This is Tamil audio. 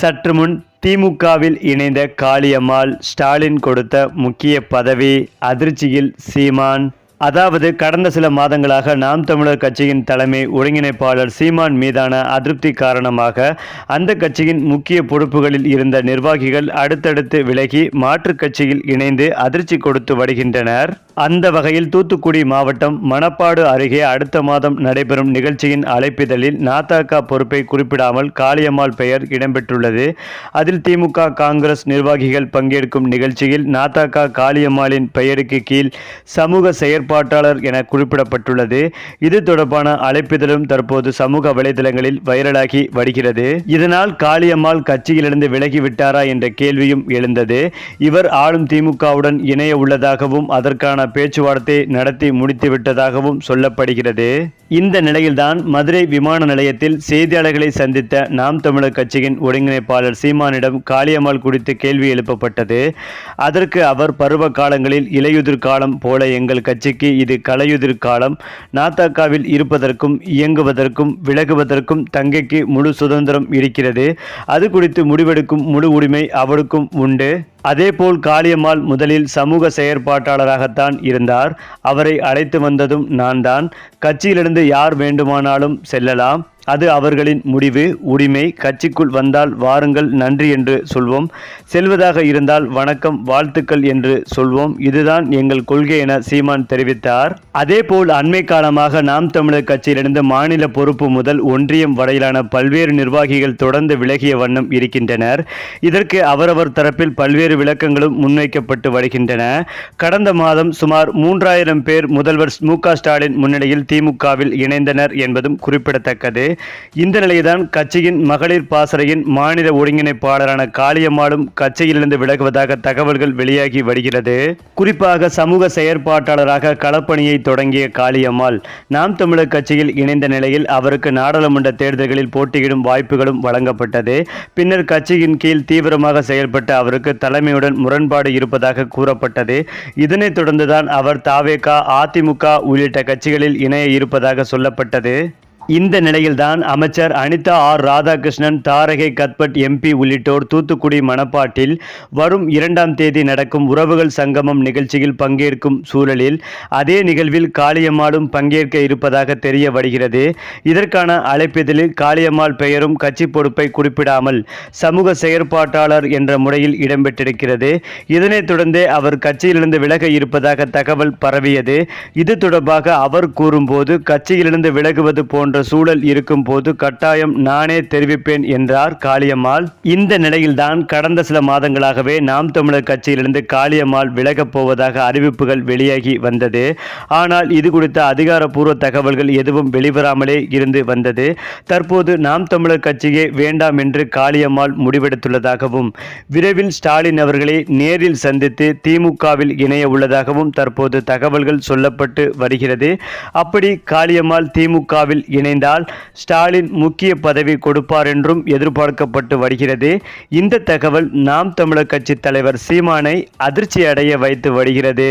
சற்று முன் திமுகவில் இணைந்த காளியம்மாள் ஸ்டாலின் கொடுத்த முக்கிய பதவி அதிர்ச்சியில் சீமான். அதாவது கடந்த சில மாதங்களாக நாம் தமிழர் கட்சியின் தலைமை ஒருங்கிணைப்பாளர் சீமான் மீதான அதிருப்தி காரணமாக அந்த கட்சியின் முக்கிய பொறுப்புகளில் இருந்த நிர்வாகிகள் அடுத்தடுத்து விலகி மாற்றுக் கட்சியில் இணைந்து அதிர்ச்சி கொடுத்து வருகின்றனர். அந்த வகையில் தூத்துக்குடி மாவட்டம் மணப்பாடு அருகே அடுத்த மாதம் நடைபெறும் நிகழ்ச்சியின் அழைப்பிதழில் நாதக பொறுப்பை குறிப்பிடாமல் காளியம்மாள் பெயர் இடம்பெற்றுள்ளது. அதில் திமுக காங்கிரஸ் நிர்வாகிகள் பங்கேற்கும் நிகழ்ச்சியில் நாதக காளியம்மாளின் பெயருக்கு கீழ் சமூக செயற்பாட்டாளர் என குறிப்பிடப்பட்டுள்ளது. இது தொடர்பான அழைப்பிதழும் தற்போது சமூக வலைதளங்களில் வைரலாகி வருகிறது. இதனால் காளியம்மாள் கட்சியிலிருந்து விலகிவிட்டாரா என்ற கேள்வியும் எழுந்தது. இவர் ஆளும் திமுகவுடன் இணைய உள்ளதாகவும் அதற்கான பேச்சுவார்த்தை நடத்தி முடித்துவிட்டதாகவும் சொல்லப்படுகிறது. இந்த நிலையில்தான் மதுரை விமான நிலையத்தில் செய்தியாளர்களை சந்தித்த நாம் தமிழர் கட்சியின் ஒருங்கிணைப்பாளர் சீமானிடம் காளியம்மாள் குறித்து கேள்வி எழுப்பப்பட்டது. அதற்கு அவர் பருவ காலங்களில் இலையுதிர் காலம் போல எங்கள் கட்சிக்கு இது கலையுதிர் காலம். நாதகவில் இருப்பதற்கும் இயங்குவதற்கும் விலகுவதற்கும் தங்கைக்கு முழு சுதந்திரம் இருக்கிறது. அது குறித்து முடிவெடுக்கும் முழு உரிமை அவருக்கும் உண்டு. அதேபோல் காளியம்மாள் முதலில் சமூக செயற்பாட்டாளராகத்தான் இருந்தார். அவரை அழைத்து வந்ததும் நான் தான். கட்சியிலிருந்து யார் வேண்டுமானாலும் செல்லலாம். அது அவர்களின் முடிவு, உரிமை. கட்சிக்குள் வந்தால் வாருங்கள், நன்றி என்று சொல்வோம். செல்வதாக இருந்தால் வணக்கம், வாழ்த்துக்கள் என்று சொல்வோம். இதுதான் எங்கள் கொள்கை என சீமான் தெரிவித்தார். அதேபோல் அண்மை காலமாக நாம் தமிழர் கட்சியிலிருந்து மாநில பொறுப்பு முதல் ஒன்றியம் வரையிலான பல்வேறு நிர்வாகிகள் தொடர்ந்து விலகிய வண்ணம் இருக்கின்றனர். இதற்கு அவரவர் தரப்பில் பல்வேறு விளக்கங்களும் முன்வைக்கப்பட்டு வருகின்றன. கடந்த மாதம் சுமார் 3000 பேர் முதல்வர் மு.க. ஸ்டாலின் முன்னிலையில் திமுகவில் இணைந்தனர் என்பதும் குறிப்பிடத்தக்கது. இந்த நிலையில்தான் கட்சியின் மகளிர் பாசறையின் மாநில ஒருங்கிணைப்பாளரான காளியம்மாளும் கட்சியிலிருந்து விலகுவதாக தகவல்கள் வெளியாகி வருகிறது. குறிப்பாக சமூக செயற்பாட்டாளராக களப்பணியை தொடங்கிய காளியம்மாள் நாம் தமிழர் கட்சியில் இணைந்த நிலையில் அவருக்கு நாடாளுமன்ற தேர்தல்களில் போட்டியிடும் வாய்ப்புகளும் வழங்கப்பட்டது. பின்னர் கட்சியின் கீழ் தீவிரமாக செயல்பட்ட அவருக்கு தலைமையுடன் முரண்பாடு இருப்பதாக கூறப்பட்டது. இதனைத் தொடர்ந்துதான் அவர் தவேக, அதிமுக உள்ளிட்ட கட்சிகளில் இணைய இருப்பதாக சொல்லப்பட்டது. இந்த நிலையில்தான் அமைச்சர் அனிதா ஆர். ராதாகிருஷ்ணன், தாரகை கத்பட் எம்பி உள்ளிட்டோர் தூத்துக்குடி மணப்பாட்டில் வரும் 2ஆம் தேதி நடக்கும் உறவுகள் சங்கமம் நிகழ்ச்சியில் பங்கேற்கும் சூழலில் அதே நிகழ்வில் காளியம்மாளும் பங்கேற்க இருப்பதாக தெரிய வருகிறது. இதற்கான அழைப்பிதழில் காளியம்மாள் பெயரும் கட்சி பொறுப்பை குறிப்பிடாமல் சமூக செயற்பாட்டாளர் என்ற முறையில் இடம்பெற்றிருக்கிறது. இதனைத் தொடர்ந்தே அவர் கட்சியிலிருந்து விலக இருப்பதாக தகவல் பரவியது. இது தொடர்பாக அவர் கூறும்போது, கட்சியிலிருந்து விலகுவது போன்ற சூழல் இருக்கும் போது கட்டாயம் நானே தெரிவிப்பேன் என்றார் காளியம்மாள். இந்த நிலையில்தான் கடந்த சில மாதங்களாகவே நாம் தமிழர் கட்சியிலிருந்து காளியம்மாள் விலகப் போவதாக அறிவிப்புகள் வெளியாகி வந்தது. ஆனால் இது குறித்த அதிகாரப்பூர்வ தகவல்கள் எதுவும் வெளிவராமலே இருந்து வந்தது. தற்போது நாம் தமிழர் கட்சியே வேண்டாம் என்று காளியம்மாள் முடிவெடுத்துள்ளதாகவும் விரைவில் ஸ்டாலின் அவர்களை நேரில் சந்தித்து திமுகவில் இணைய உள்ளதாகவும் தற்போது தகவல்கள் சொல்லப்பட்டு வருகிறது. அப்படி காளியம்மாள் திமுகவில் இணைந்தால் ஸ்டாலின் முக்கிய பதவி கொடுப்பார் என்றும் எதிர்பார்க்கப்பட்டு வருகிறது. இந்த தகவல் நாம் தமிழர் கட்சி தலைவர் சீமானை அதிர்ச்சி அடைய வைத்து வருகிறது.